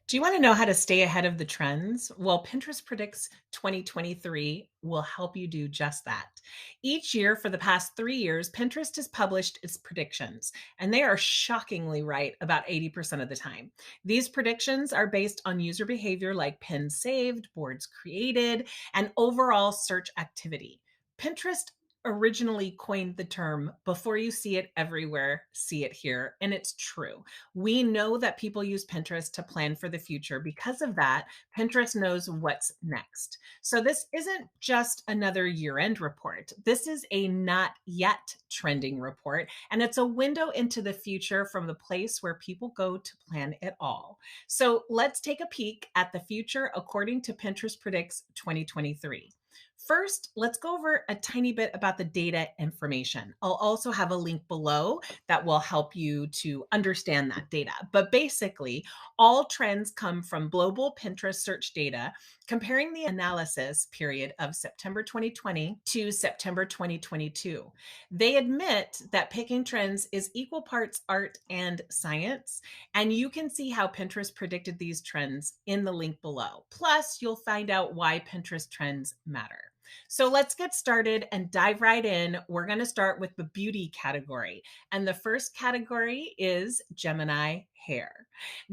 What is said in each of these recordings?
Do you want to know how to stay ahead of the trends? Well, Pinterest Predicts 2023 will help you do just that. Each year for the past 3 years, Pinterest has published its predictions, and they are shockingly right about 80% of the time. These predictions are based on user behavior like pins saved, boards created, and overall search activity. Pinterest originally coined the term before you see it everywhere, see it here, and it's true. We know that people use Pinterest to plan for the future. Because of that, Pinterest knows what's next. So this isn't just another year-end report. This is a not yet trending report, and it's a window into the future from the place where people go to plan it all. So let's take a peek at the future according to Pinterest Predicts 2023. First, let's go over a tiny bit about the data information. I'll also have a link below that will help you to understand that data. But basically, all trends come from global Pinterest search data comparing the analysis period of September 2020 to September 2022. They admit that picking trends is equal parts art and science, and you can see how Pinterest predicted these trends in the link below. Plus, you'll find out why Pinterest trends matter. So let's get started and dive right in. We're going to start with the beauty category. And the first category is Gemini hair.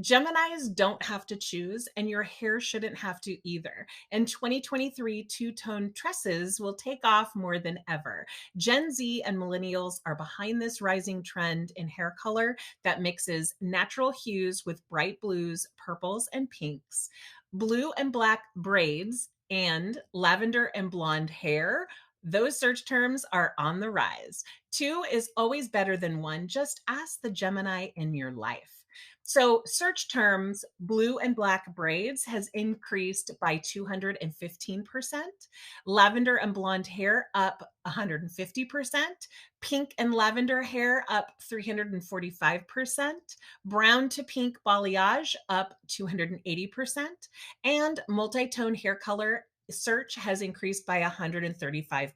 Geminis don't have to choose, and your hair shouldn't have to either. In 2023, two-tone tresses will take off more than ever. Gen Z and millennials are behind this rising trend in hair color that mixes natural hues with bright blues, purples, and pinks. Blue and black braids and lavender and blonde hair. Those search terms are on the rise. Two is always better than one. Just ask the Gemini in your life. So, search terms blue and black braids has increased by 215%, lavender and blonde hair up 150%, pink and lavender hair up 345%, brown to pink balayage up 280%, and multi-tone hair color search has increased by 135%.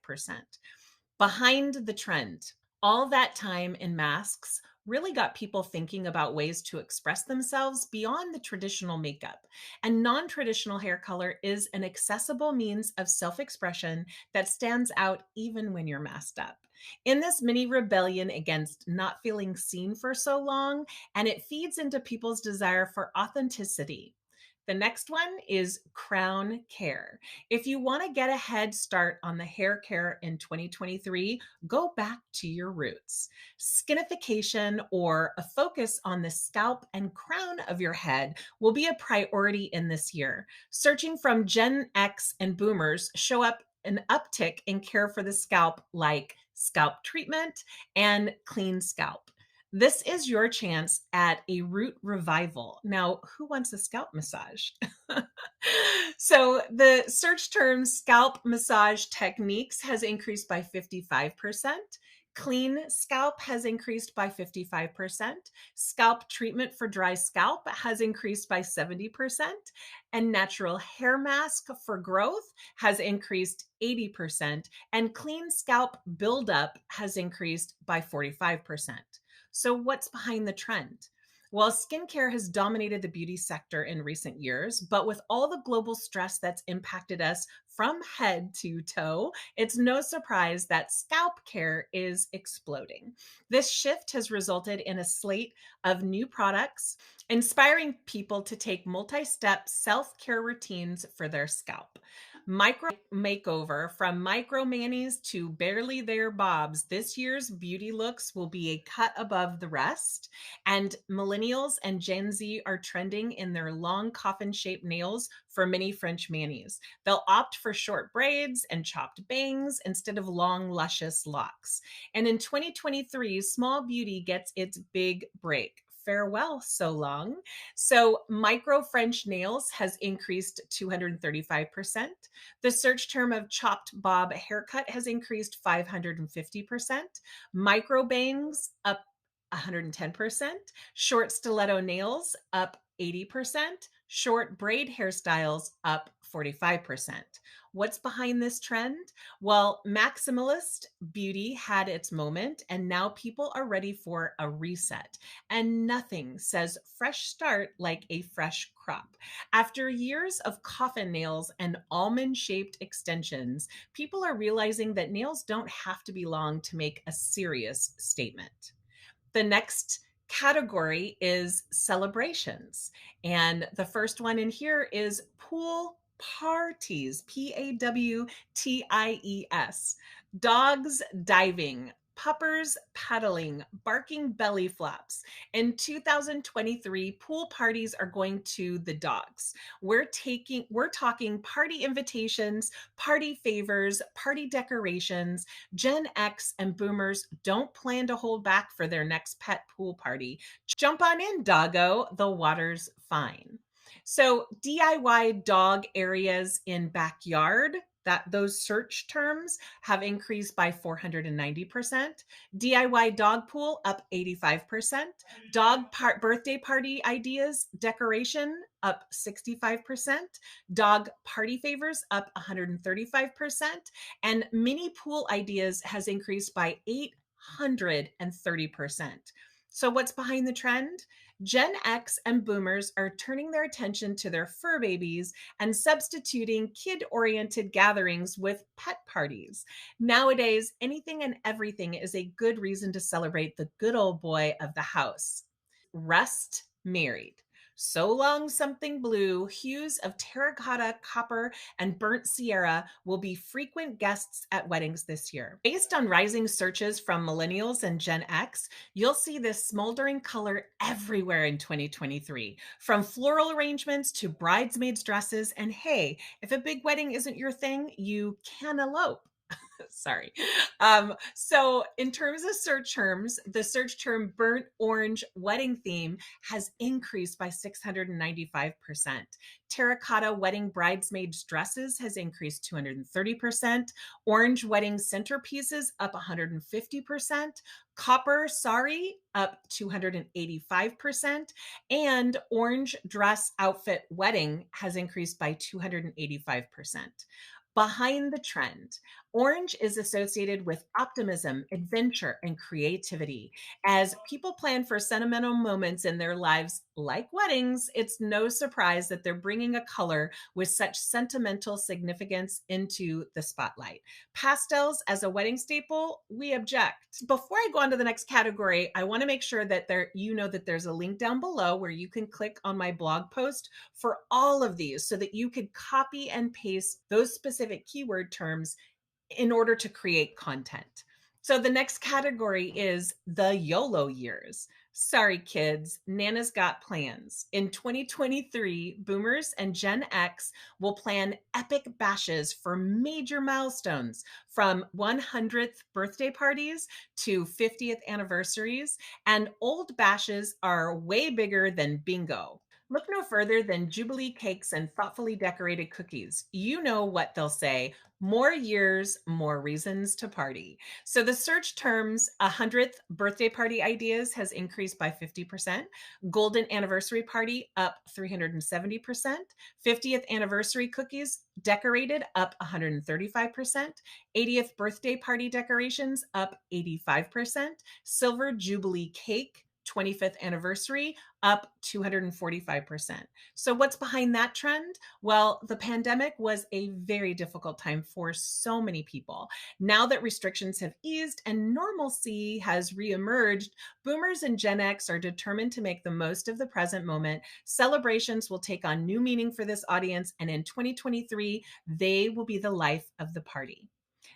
Behind the trend, all that time in masks really got people thinking about ways to express themselves beyond the traditional makeup. And non traditional hair color is an accessible means of self expression that stands out even when you're masked up. In this mini rebellion against not feeling seen for so long, and it feeds into people's desire for authenticity. The next one is crown care. If you want to get a head start on the hair care in 2023, go back to your roots. Skinification, or a focus on the scalp and crown of your head, will be a priority in this year. Searching from Gen X and boomers show up an uptick in care for the scalp, like scalp treatment and clean scalp. This is your chance at a root revival. Now, who wants a scalp massage? So, the search term scalp massage techniques has increased by 55%. Clean scalp has increased by 55%. Scalp treatment for dry scalp has increased by 70%. And natural hair mask for growth has increased 80%. And clean scalp buildup has increased by 45%. So, what's behind the trend? Well, skincare has dominated the beauty sector in recent years, but with all the global stress that's impacted us from head to toe, it's no surprise that scalp care is exploding. This shift has resulted in a slate of new products, inspiring people to take multi step self care routines for their scalp. Micro makeover, from micro manis to barely there bobs. This year's beauty looks will be a cut above the rest. And millennials and Gen Z are trending in their long coffin shaped nails for mini French manis. They'll opt for short braids and chopped bangs instead of long, luscious locks. And in 2023, small beauty gets its big break. Farewell, so long. So, micro French nails has increased 235%. The search term of chopped bob haircut has increased 550%. Micro bangs up 110%. Short stiletto nails up 80%, short braid hairstyles up 45%. What's behind this trend? Well, maximalist beauty had its moment, and now people are ready for a reset. And nothing says fresh start like a fresh crop. After years of coffin nails and almond shaped extensions, people are realizing that nails don't have to be long to make a serious statement. The next category is celebrations. And the first one in here is pool parties, PAWTIES. Dogs diving, puppers paddling, barking belly flops. In 2023, pool parties are going to the dogs. We're talking party invitations, party favors, party decorations. Gen X and boomers don't plan to hold back for their next pet pool party. Jump on in, doggo. The water's fine. So, DIY dog areas in backyard, that those search terms have increased by 490%. DIY dog pool up 85%. Birthday party ideas decoration up 65%. Dog party favors up 135%. And mini pool ideas has increased by 830%. So, what's behind the trend? Gen X and boomers are turning their attention to their fur babies and substituting kid oriented gatherings with pet parties. Nowadays, anything and everything is a good reason to celebrate the good old boy of the house. Rust married. So long something blue, hues of terracotta, copper, and burnt Sierra will be frequent guests at weddings this year. Based on rising searches from millennials and Gen X, you'll see this smoldering color everywhere in 2023, from floral arrangements to bridesmaids' dresses. And hey, if a big wedding isn't your thing, you can elope. Sorry. So in terms of search terms, the search term burnt orange wedding theme has increased by 695%. Terracotta wedding bridesmaids dresses has increased 230%. Orange wedding centerpieces up 150%. Copper sari up 285%. And orange dress outfit wedding has increased by 285%. Behind the trend, orange is associated with optimism, adventure, and creativity. As people plan for sentimental moments in their lives, like weddings, it's no surprise that they're bringing a color with such sentimental significance into the spotlight. Pastels as a wedding staple, we object. Before I go on to the next category, I want to make sure that you know that there's a link down below where you can click on my blog post for all of these so that you could copy and paste those specific keyword terms in order to create content. So the next category is the YOLO years. Sorry, kids, Nana's got plans. In 2023, boomers and Gen X will plan epic bashes for major milestones, from 100th birthday parties to 50th anniversaries, and old bashes are way bigger than bingo. Look no further than Jubilee cakes and thoughtfully decorated cookies. You know what they'll say: more years, more reasons to party. So the search terms 100th birthday party ideas has increased by 50%, golden anniversary party up 370%, 50th anniversary cookies decorated up 135%, 80th birthday party decorations up 85%, silver jubilee cake 25th anniversary up 245%. So what's behind that trend? Well, the pandemic was a very difficult time for so many people. Now that restrictions have eased and normalcy has reemerged, boomers and Gen X are determined to make the most of the present moment. Celebrations will take on new meaning for this audience, and in 2023, they will be the life of the party.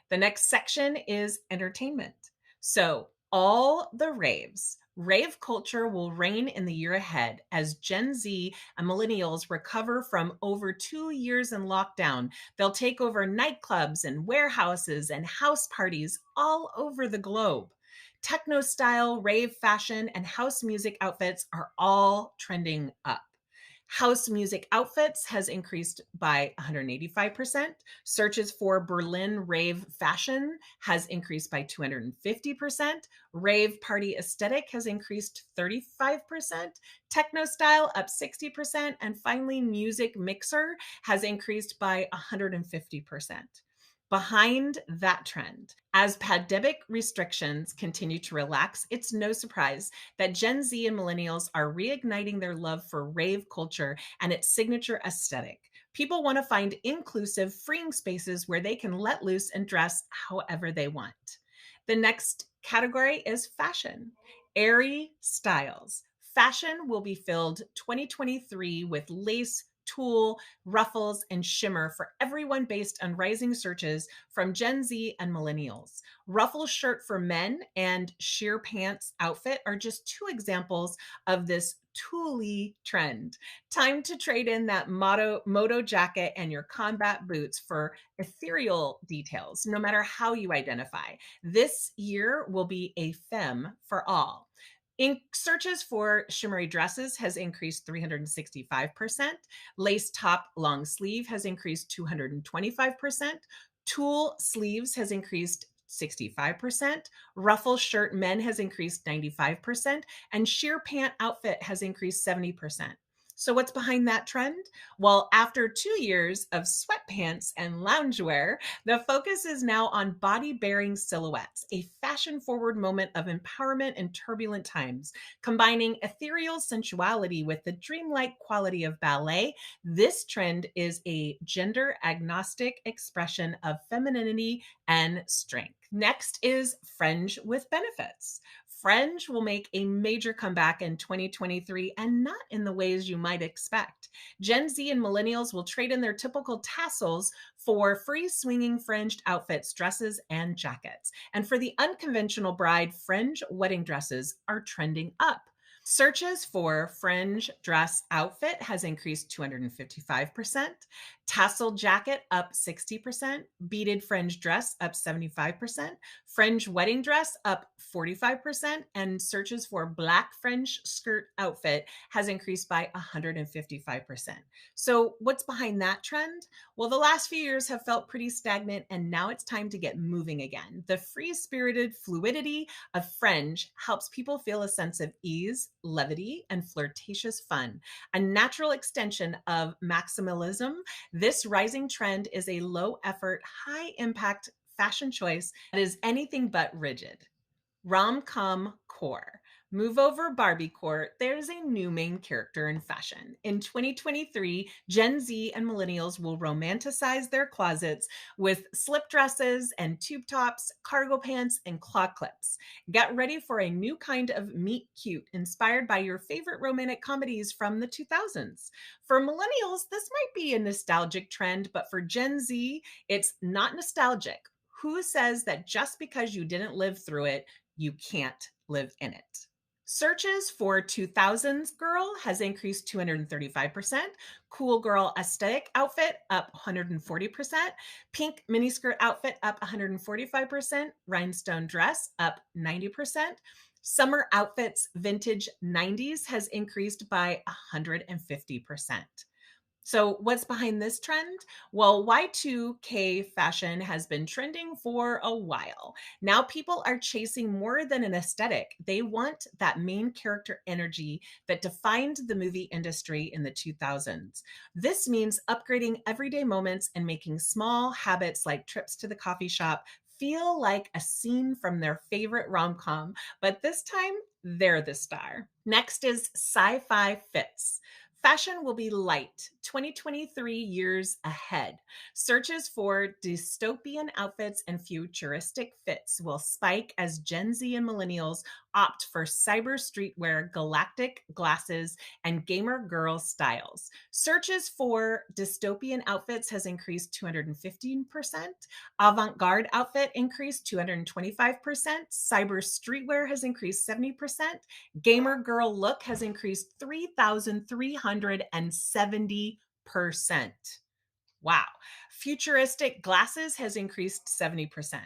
The next section is entertainment. So all the raves. Rave culture will reign in the year ahead as Gen Z and millennials recover from over 2 years in lockdown. They'll take over nightclubs and warehouses and house parties all over the globe. Techno style, rave fashion, and house music outfits are all trending up. House music outfits has increased by 185%. Searches for Berlin rave fashion has increased by 250%. Rave party aesthetic has increased 35%. Techno style up 60%. And finally, music mixer has increased by 150%. Behind that trend, as pandemic restrictions continue to relax, it's no surprise that Gen Z and millennials are reigniting their love for rave culture and its signature aesthetic. People want to find inclusive, freeing spaces where they can let loose and dress however they want. The next category is fashion. Airy styles. Fashion will be filled 2023 with lace, tulle, ruffles, and shimmer for everyone based on rising searches from Gen Z and millennials. Ruffle shirt for men and sheer pants outfit are just two examples of this tulle trend. Time to trade in that moto jacket and your combat boots for ethereal details, no matter how you identify. This year will be a femme for all. In searches for shimmery dresses has increased 365%. Lace top long sleeve has increased 225%. Tulle sleeves has increased 65%. Ruffle shirt men has increased 95%. And sheer pant outfit has increased 70%. So, what's behind that trend? Well, after 2 years of sweatpants and loungewear, the focus is now on body bearing silhouettes, a fashion forward moment of empowerment in turbulent times. Combining ethereal sensuality with the dreamlike quality of ballet, this trend is a gender agnostic expression of femininity and strength. Next is fringe with benefits. Fringe will make a major comeback in 2023 and not in the ways you might expect. Gen Z and millennials will trade in their typical tassels for free swinging fringed outfits, dresses, and jackets. And for the unconventional bride, fringe wedding dresses are trending up. Searches for fringe dress outfit has increased 255%, tassel jacket up 60%, beaded fringe dress up 75%, fringe wedding dress up 45%, and searches for black fringe skirt outfit has increased by 155%. So, what's behind that trend? Well, the last few years have felt pretty stagnant, and now it's time to get moving again. The free spirited fluidity of fringe helps people feel a sense of ease, levity, and flirtatious fun. A natural extension of maximalism, this rising trend is a low effort, high impact fashion choice that is anything but rigid. Rom-com core. Move over Barbie core. There's a new main character in fashion. In 2023, Gen Z and millennials will romanticize their closets with slip dresses and tube tops, cargo pants, and claw clips. Get ready for a new kind of meet cute inspired by your favorite romantic comedies from the 2000s. For millennials, this might be a nostalgic trend, but for Gen Z, it's not nostalgic. Who says that just because you didn't live through it, you can't live in it? Searches for 2000s girl has increased 235%. Cool girl aesthetic outfit up 140%. Pink miniskirt outfit up 145%. Rhinestone dress up 90%. Summer outfits vintage 90s has increased by 150%. So, what's behind this trend? Well, Y2K fashion has been trending for a while. Now, people are chasing more than an aesthetic. They want that main character energy that defined the movie industry in the 2000s. This means upgrading everyday moments and making small habits like trips to the coffee shop feel like a scene from their favorite rom com, but this time they're the star. Next is sci fi fits. Fashion will be light 2023 years ahead. Searches for dystopian outfits and futuristic fits will spike as Gen Z and millennials opt for cyber streetwear, galactic glasses, and gamer girl styles. Searches for dystopian outfits has increased 215%. Avant-garde outfit increased 225%. Cyber streetwear has increased 70%. Gamer girl look has increased 3,370%. Wow. Futuristic glasses has increased 70%.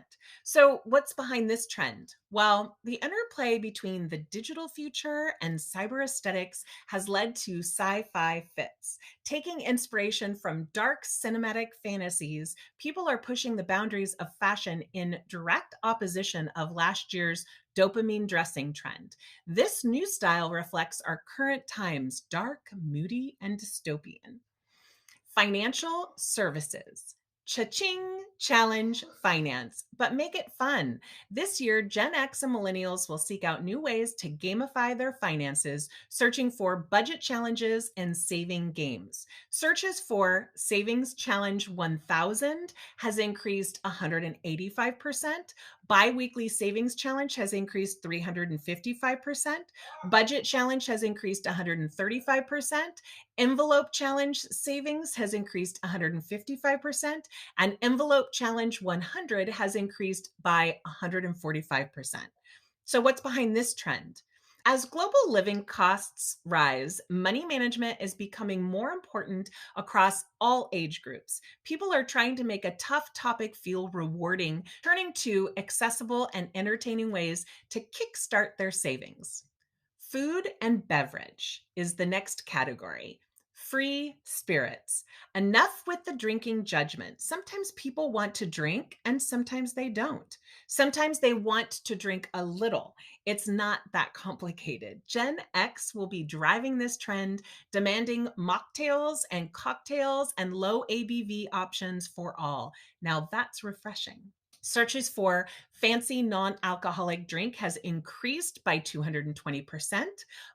So, what's behind this trend? Well, the interplay between the digital future and cyber aesthetics has led to sci fi fits. Taking inspiration from dark cinematic fantasies, people are pushing the boundaries of fashion in direct opposition of last year's dopamine dressing trend. This new style reflects our current times, dark, moody, and dystopian. Financial services. Cha-ching, challenge finance, but make it fun. This year, Gen X and millennials will seek out new ways to gamify their finances, searching for budget challenges and saving games. Searches for Savings Challenge 1000 has increased 185%. Biweekly Savings Challenge has increased 355%. Budget Challenge has increased 135%. Envelope Challenge savings has increased 155%, and Envelope Challenge 100 has increased by 145%. So, what's behind this trend? As global living costs rise, money management is becoming more important across all age groups. People are trying to make a tough topic feel rewarding, turning to accessible and entertaining ways to kickstart their savings. Food and beverage is the next category. Free spirits. Enough with the drinking judgment. Sometimes people want to drink and sometimes they don't. Sometimes they want to drink a little. It's not that complicated. Gen X will be driving this trend, demanding mocktails and cocktails and low ABV options for all. Now that's refreshing. Searches for fancy non-alcoholic drink has increased by 220%.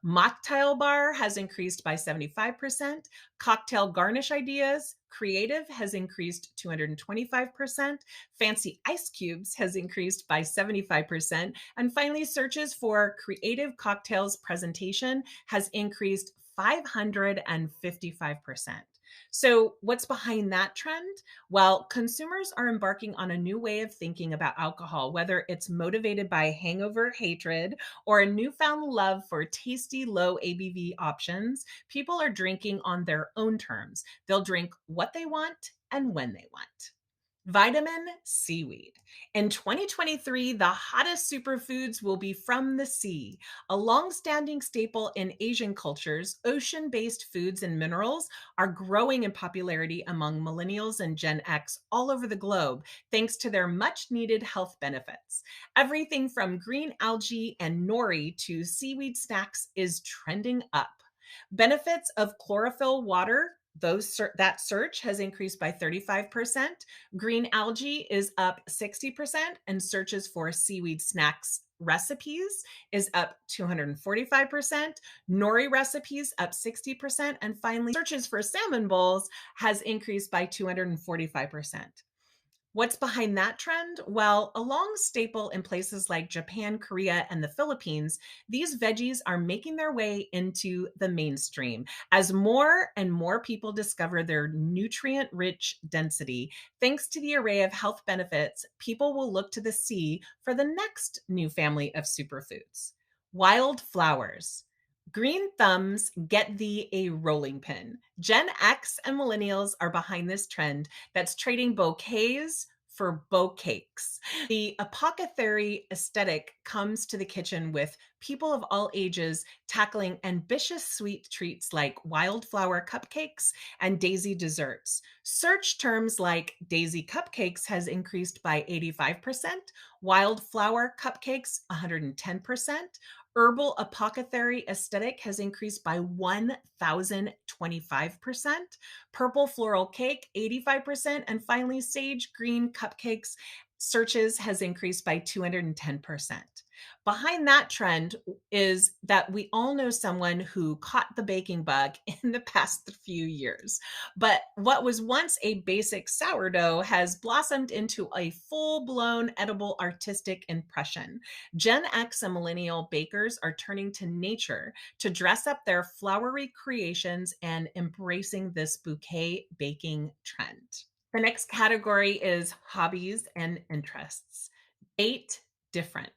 Mocktail bar has increased by 75%. Cocktail garnish ideas, creative has increased 225%. Fancy ice cubes has increased by 75%. And finally, searches for creative cocktails presentation has increased 555%. So, what's behind that trend? Well, consumers are embarking on a new way of thinking about alcohol, whether it's motivated by hangover hatred or a newfound love for tasty, low ABV options. People are drinking on their own terms. They'll drink what they want and when they want. Vitamin seaweed. In 2023, the hottest superfoods will be from the sea. A long-standing staple in Asian cultures, ocean-based foods and minerals are growing in popularity among millennials and Gen X all over the globe, thanks to their much-needed health benefits. Everything from green algae and nori to seaweed snacks is trending up. Benefits of chlorophyll water, that search has increased by 35%. Green algae is up 60%, and searches for seaweed snacks recipes is up 245%. Nori recipes up 60%. And finally, searches for salmon bowls has increased by 245%. What's behind that trend? Well, a long staple in places like Japan, Korea, and the Philippines, these veggies are making their way into the mainstream. As more and more people discover their nutrient rich density, thanks to the array of health benefits, people will look to the sea for the next new family of superfoods. Wildflowers. Green thumbs get thee a rolling pin. Gen X and millennials are behind this trend that's trading bouquets for bouquets. The apothecary aesthetic comes to the kitchen with people of all ages tackling ambitious sweet treats like wildflower cupcakes and daisy desserts. Search terms like daisy cupcakes has increased by 85%, wildflower cupcakes 110%, herbal apothecary aesthetic has increased by 1,025%, purple floral cake 85%, and finally sage green cupcakes searches has increased by 210%. Behind that trend is that we all know someone who caught the baking bug in the past few years. But what was once a basic sourdough has blossomed into a full-blown edible artistic impression. Gen X and millennial bakers are turning to nature to dress up their flowery creations and embracing this bouquet baking trend. The next category is hobbies and interests. Date different.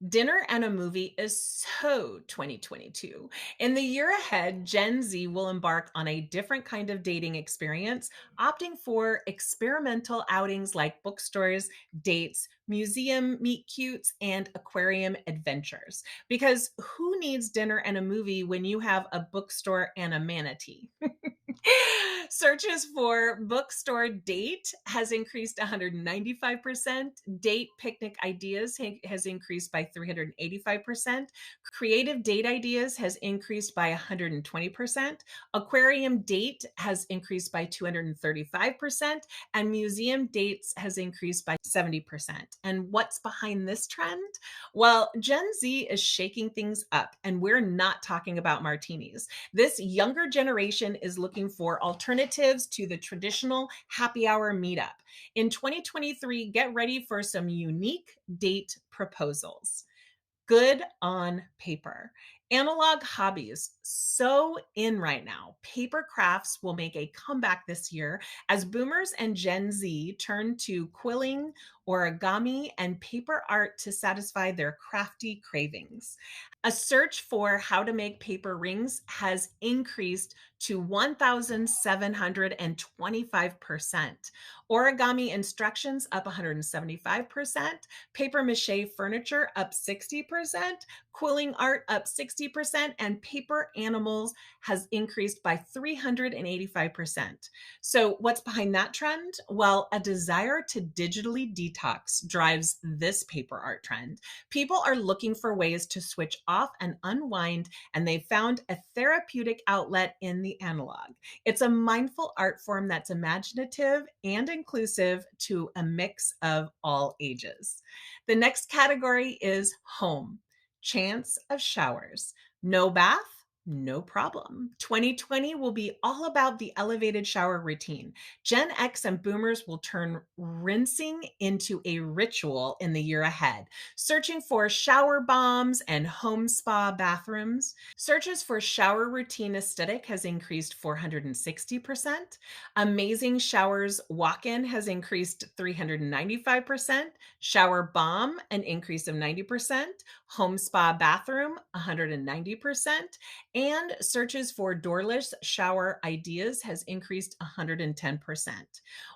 Dinner and a movie is so 2022. In the year ahead, Gen Z will embark on a different kind of dating experience, opting for experimental outings like bookstores, dates, museum meet cutes, and aquarium adventures. Because who needs dinner and a movie when you have a bookstore and a manatee? Searches for bookstore date has increased 195%. Date picnic ideas has increased by 385%. Creative date ideas has increased by 120%. Aquarium date has increased by 235%. And museum dates has increased by 70%. And what's behind this trend? Well, Gen Z is shaking things up, and we're not talking about martinis. This younger generation is looking for alternatives to the traditional happy hour meetup. In 2023, get ready for some unique date proposals. Good on paper. Analog hobbies, so in right now. Paper crafts will make a comeback this year as boomers and Gen Z turn to quilling, origami, and paper art to satisfy their crafty cravings. A search for how to make paper rings has increased to 1,725%. Origami instructions up 175%. Paper mache furniture up 60%, quilling art up 60%, and paper animals has increased by 385%. So, what's behind that trend? Well, a desire to digitally detox drives this paper art trend. People are looking for ways to switch off and unwind, and they found a therapeutic outlet in the analog. It's a mindful art form that's imaginative and inclusive to a mix of all ages. The next category is home. Chance of showers. No bath? No problem. 2020 will be all about the elevated shower routine. Gen X and boomers will turn rinsing into a ritual in the year ahead, searching for shower bombs and home spa bathrooms. Searches for shower routine aesthetic has increased 460%. Amazing showers walk-in has increased 395%. Shower bomb, an increase of 90%. Home spa bathroom, 190%. And searches for doorless shower ideas has increased 110%.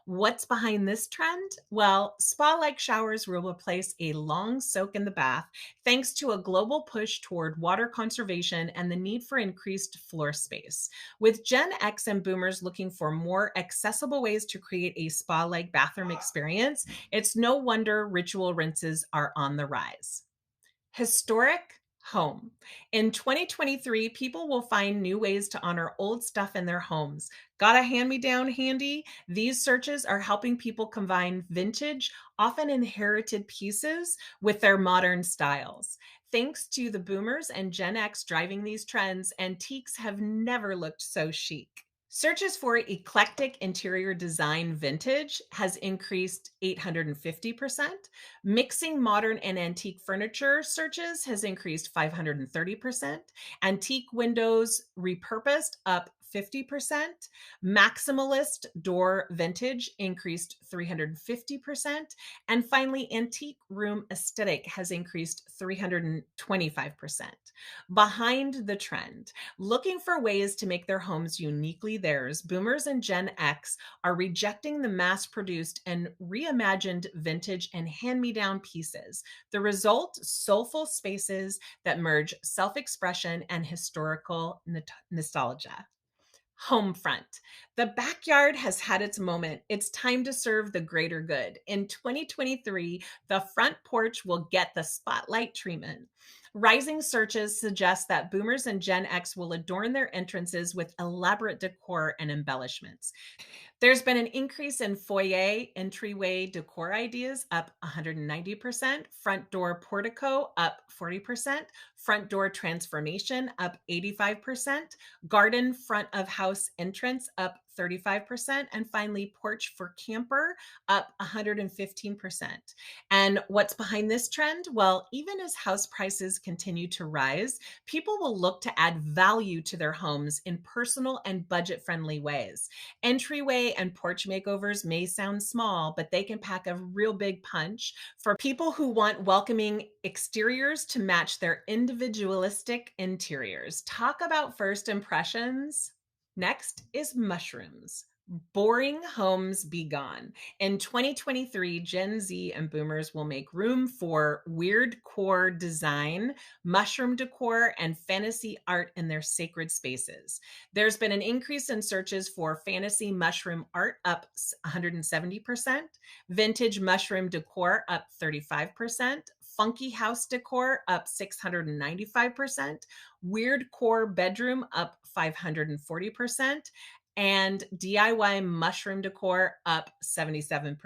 What's behind this trend? Well, spa like showers will replace a long soak in the bath thanks to a global push toward water conservation and the need for increased floor space. With Gen X and boomers looking for more accessible ways to create a spa like bathroom experience, it's no wonder ritual rinses are on the rise. Historic home. In 2023, people will find new ways to honor old stuff in their homes. Got a hand me down handy? These searches are helping people combine vintage, often inherited pieces with their modern styles. Thanks to the boomers and Gen X driving these trends, antiques have never looked so chic. Searches for eclectic interior design vintage has increased 850%. Mixing modern and antique furniture searches has increased 530%. Antique windows repurposed up 50%. Maximalist door vintage increased 350%. And finally, antique room aesthetic has increased 325%. Behind the trend, looking for ways to make their homes uniquely theirs, boomers and Gen X are rejecting the mass produced and reimagined vintage and hand me down pieces. The result, soulful spaces that merge self expression and historical nostalgia. Home front. The backyard has had its moment. It's time to serve the greater good. In 2023, the front porch will get the spotlight treatment. Rising searches suggest that boomers and Gen X will adorn their entrances with elaborate decor and embellishments. There's been an increase in foyer entryway decor ideas up 190%, front door portico up 40%, front door transformation up 85%, garden front of house entrance up 35%, and finally porch for camper up 115%. And what's behind this trend? Well, even as house prices continue to rise, people will look to add value to their homes in personal and budget friendly ways. Entryway and porch makeovers may sound small, but they can pack a real big punch for people who want welcoming exteriors to match their individualistic interiors. Talk about first impressions. Next is mushrooms. Boring homes be gone. In 2023, Gen Z and boomers will make room for weird core design, mushroom decor, and fantasy art in their sacred spaces. There's been an increase in searches for fantasy mushroom art, up 170%, vintage mushroom decor up 35%, funky house decor up 695%, weird core bedroom up 540%, and DIY mushroom decor up 77%.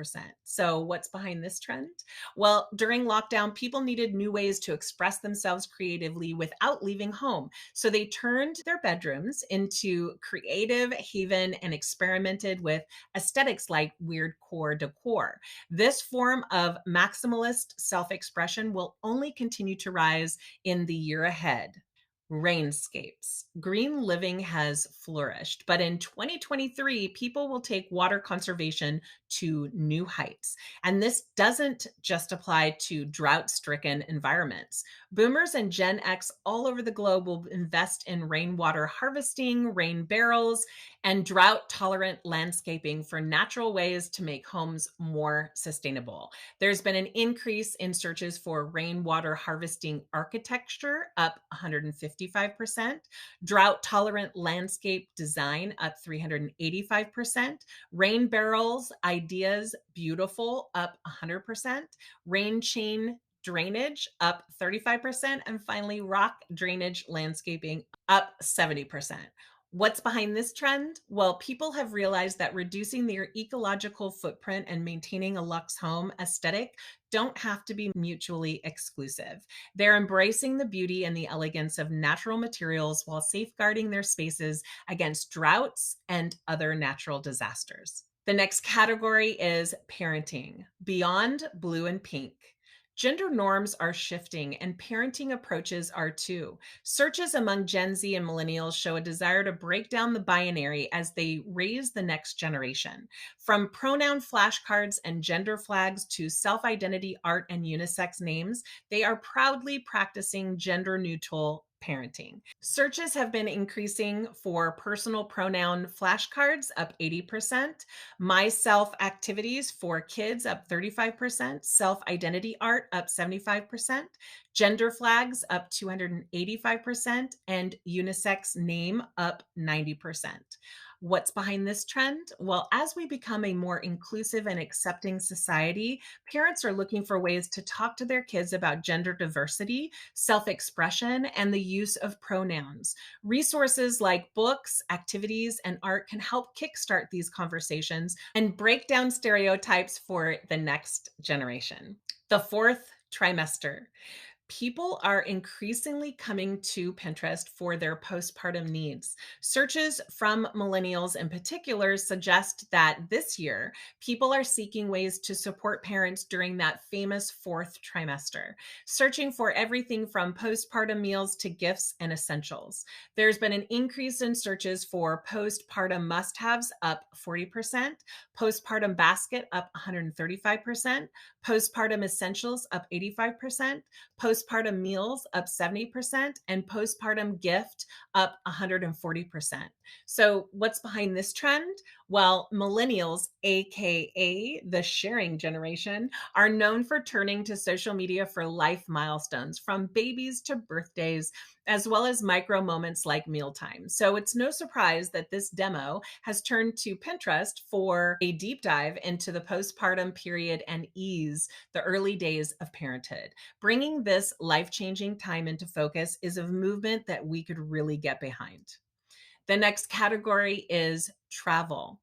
So, what's behind this trend? Well, during lockdown, people needed new ways to express themselves creatively without leaving home. So, they turned their bedrooms into creative haven and experimented with aesthetics like weird core decor. This form of maximalist self expression will only continue to rise in the year ahead. Rainscapes. Green living has flourished, but in 2023, people will take water conservation to new heights. And this doesn't just apply to drought stricken environments. Boomers and Gen X all over the globe will invest in rainwater harvesting, rain barrels, and drought tolerant landscaping for natural ways to make homes more sustainable. There's been an increase in searches for rainwater harvesting architecture, up 155%, drought tolerant landscape design, up 385%, rain barrels ideas, beautiful, up 100%, rain chain drainage up 35%, and finally rock drainage landscaping up 70%. What's behind this trend? Well, people have realized that reducing their ecological footprint and maintaining a luxe home aesthetic don't have to be mutually exclusive. They're embracing the beauty and the elegance of natural materials while safeguarding their spaces against droughts and other natural disasters. The next category is parenting, beyond blue and pink. Gender norms are shifting and parenting approaches are too. Searches among Gen Z and millennials show a desire to break down the binary as they raise the next generation. From pronoun flashcards and gender flags to self identity art and unisex names, they are proudly practicing gender neutral parenting. Searches have been increasing for personal pronoun flashcards, up 80%, myself activities for kids, up 35%, self identity art, up 75%, gender flags, up 285%, and unisex name, up 90%. What's behind this trend? Well, as we become a more inclusive and accepting society, parents are looking for ways to talk to their kids about gender diversity, self expression, and the use of pronouns. Resources like books, activities, and art can help kickstart these conversations and break down stereotypes for the next generation. The fourth trimester. People are increasingly coming to Pinterest for their postpartum needs. Searches from millennials in particular suggest that this year, people are seeking ways to support parents during that famous fourth trimester, searching for everything from postpartum meals to gifts and essentials. There's been an increase in searches for postpartum must-haves, up 40%, postpartum basket, up 135%, postpartum essentials, up 85%, postpartum meals up 70%, and postpartum gift up 140%. So, what's behind this trend? Well, millennials, AKA the sharing generation, are known for turning to social media for life milestones, from babies to birthdays, as well as micro moments like mealtime. So, it's no surprise that this demo has turned to Pinterest for a deep dive into the postpartum period and ease, the early days of parenthood. Bringing this life-changing time into focus is a movement that we could really get behind. The next category is travel.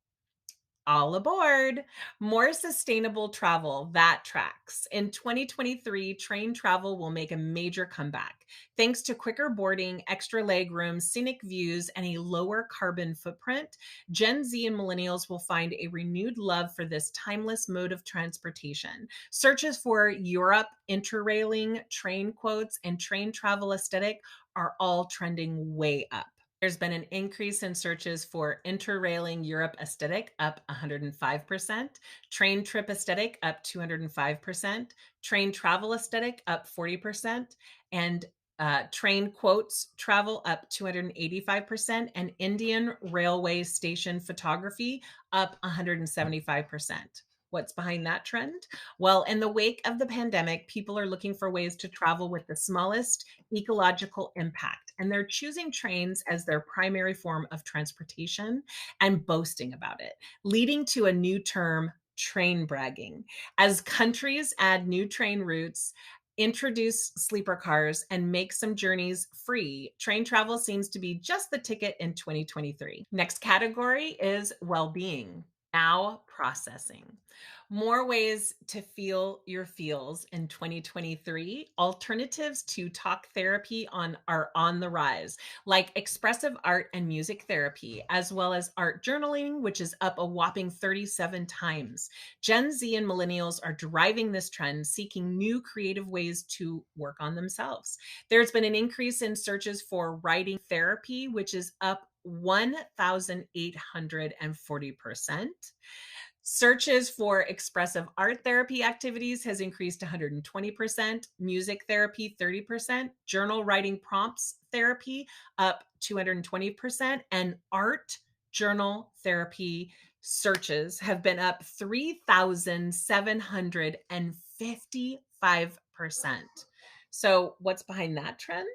All aboard. More sustainable travel that tracks. In 2023, train travel will make a major comeback. Thanks to quicker boarding, extra leg room, scenic views, and a lower carbon footprint, Gen Z and millennials will find a renewed love for this timeless mode of transportation. Searches for Europe, interrailing, train quotes, and train travel aesthetic are all trending way up. There's been an increase in searches for interrailing Europe aesthetic up 105%, train trip aesthetic up 205%, train travel aesthetic up 40%, and train quotes travel up 285%, and Indian railway station photography up 175%. What's behind that trend? Well, in the wake of the pandemic, people are looking for ways to travel with the smallest ecological impact, and they're choosing trains as their primary form of transportation and boasting about it, leading to a new term, train bragging. As countries add new train routes, introduce sleeper cars, and make some journeys free, train travel seems to be just the ticket in 2023. Next category is well-being. Now processing. More ways to feel your feels in 2023. Alternatives to talk therapy are on the rise, like expressive art and music therapy, as well as art journaling, which is up a whopping 37 times. Gen Z and millennials are driving this trend, seeking new creative ways to work on themselves. There's been an increase in searches for writing therapy, which is up 1,840%. Searches for expressive art therapy activities has increased 120%, music therapy 30%, journal writing prompts therapy up 220%, and art journal therapy searches have been up 3,755%. So, what's behind that trend?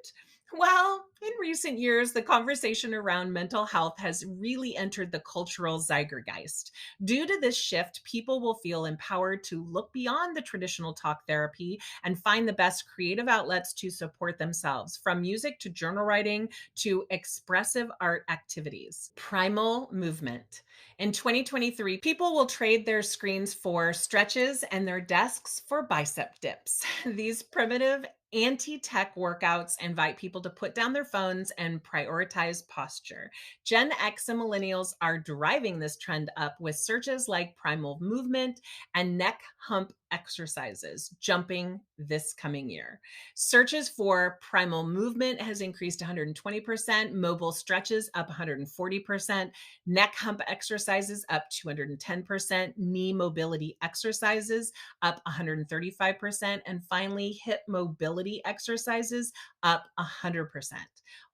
Well, in recent years, the conversation around mental health has really entered the cultural zeitgeist. Due to this shift, people will feel empowered to look beyond the traditional talk therapy and find the best creative outlets to support themselves, from music to journal writing to expressive art activities. Primal movement. In 2023, people will trade their screens for stretches and their desks for bicep dips. These primitive anti tech workouts invite people to put down their phones and prioritize posture. Gen X and millennials are driving this trend up with searches like primal movement and neck hump exercises jumping this coming year. Searches for primal movement has increased 120%, mobile stretches up 140%, neck hump exercises up 210%, knee mobility exercises up 135%, and finally hip mobility exercises up 100%.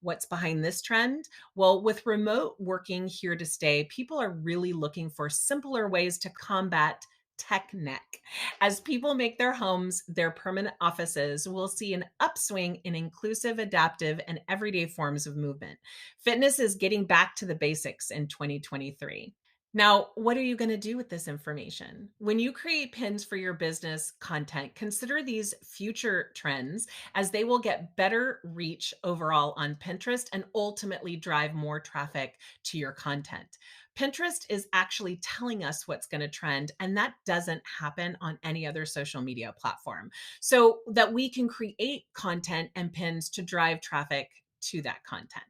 What's behind this trend? Well, with remote working here to stay, people are really looking for simpler ways to combat tech neck. As people make their homes their permanent offices, we'll see an upswing in inclusive, adaptive, and everyday forms of movement. Fitness is getting back to the basics in 2023. Now, what are you going to do with this information? When you create pins for your business content, consider these future trends, as they will get better reach overall on Pinterest and ultimately drive more traffic to your content. Pinterest is actually telling us what's going to trend, and that doesn't happen on any other social media platform. So that we can create content and pins to drive traffic to that content.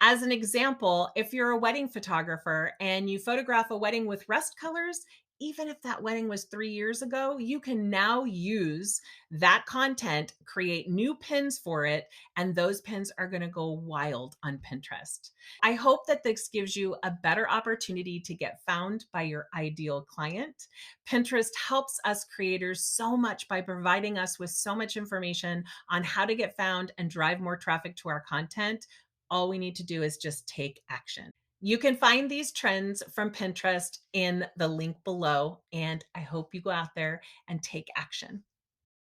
As an example, if you're a wedding photographer and you photograph a wedding with rust colors, even if that wedding was 3 years ago, you can now use that content, create new pins for it, and those pins are going to go wild on Pinterest. I hope that this gives you a better opportunity to get found by your ideal client. Pinterest helps us creators so much by providing us with so much information on how to get found and drive more traffic to our content. All we need to do is just take action. You can find these trends from Pinterest in the link below, and I hope you go out there and take action.